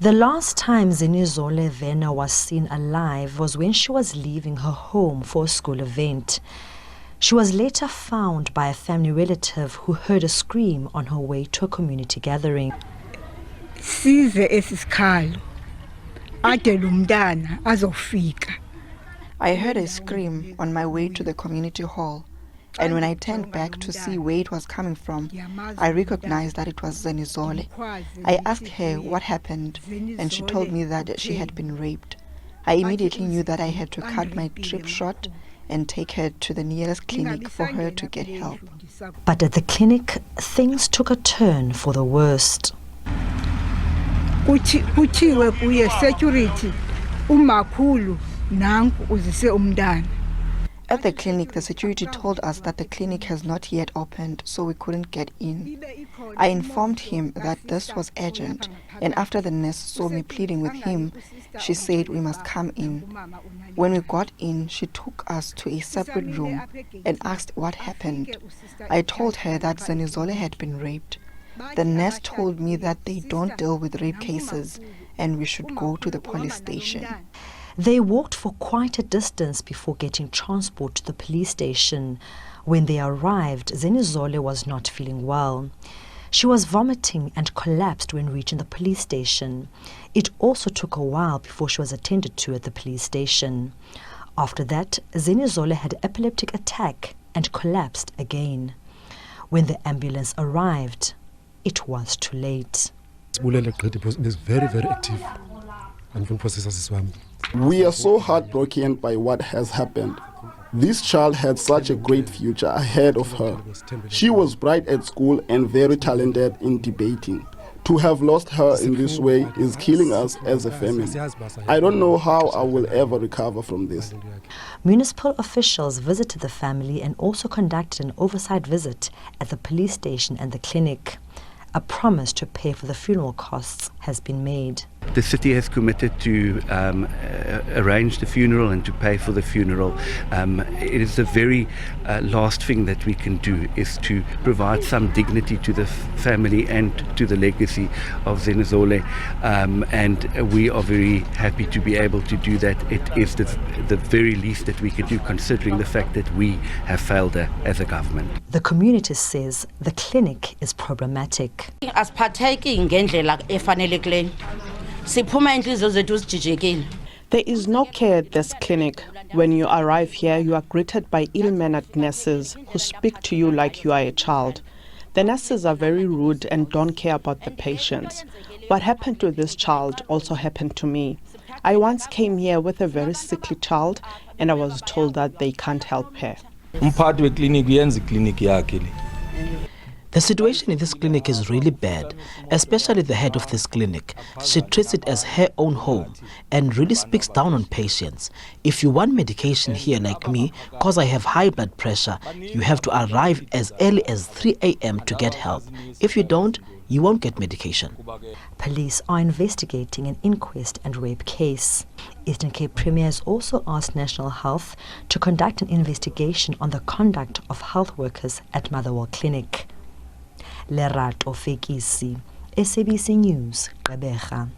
The last time Zenizole Vena was seen alive was when she was leaving her home for a school event. She was later found by a family relative who heard a scream on her way to a community gathering. Size esisikalo ade lo mntana azofika. I heard a scream on my way to the community hall, and when I turned back to see where it was coming from, I recognized that it was Zenizole. I asked her what happened, and she told me that she had been raped. I immediately knew that I had to cut my trip short and take her to the nearest clinic for her to get help. But at the clinic, things took a turn for the worst. Kuthiwe kuye security umakhulu nanku uzise umntana. At the clinic, the security told us that the clinic has not yet opened, so we couldn't get in. I informed him that this was urgent, and after the nurse saw me pleading with him, she said we must come in. When we got in, she took us to a separate room and asked what happened. I told her that Zenizole had been raped. The nurse told me that they don't deal with rape cases and we should go to the police station. They walked for quite a distance before getting transport to the police station. When they arrived, Zenizole was not feeling well. She was vomiting and collapsed when reaching the police station. It also took a while before she was attended to at the police station. After that, Zenizole had an epileptic attack and collapsed again. When the ambulance arrived, it was too late. Is very, very active. We are so heartbroken by what has happened. This child had such a great future ahead of her. She was bright at school and very talented in debating. To have lost her in this way is killing us as a family. I don't know how I will ever recover from this. Municipal officials visited the family and also conducted an oversight visit at the police station and the clinic. A promise to pay for the funeral costs has been made. The city has committed to arrange the funeral and to pay for the funeral. It is the very last thing that we can do is to provide some dignity to the family and to the legacy of Zenizole, and we are very happy to be able to do that. It is the very least that we can do, considering the fact that we have failed her as a government. The community says the clinic is problematic. There is no care at this clinic. When you arrive here, you are greeted by ill-mannered nurses who speak to you like you are a child. The nurses are very rude and don't care about the patients. What happened to this child also happened to me. I once came here with a very sickly child and I was told that they can't help her. The situation in this clinic is really bad, especially the head of this clinic. She treats it as her own home and really speaks down on patients. If you want medication here like me, because I have high blood pressure, you have to arrive as early as 3 a.m. to get help. If you don't, you won't get medication. Police are investigating an inquest and rape case. Eastern Cape Premier has also asked National Health to conduct an investigation on the conduct of health workers at Motherwell Clinic. Lerato Fekisi, SABC News, Gqeberha.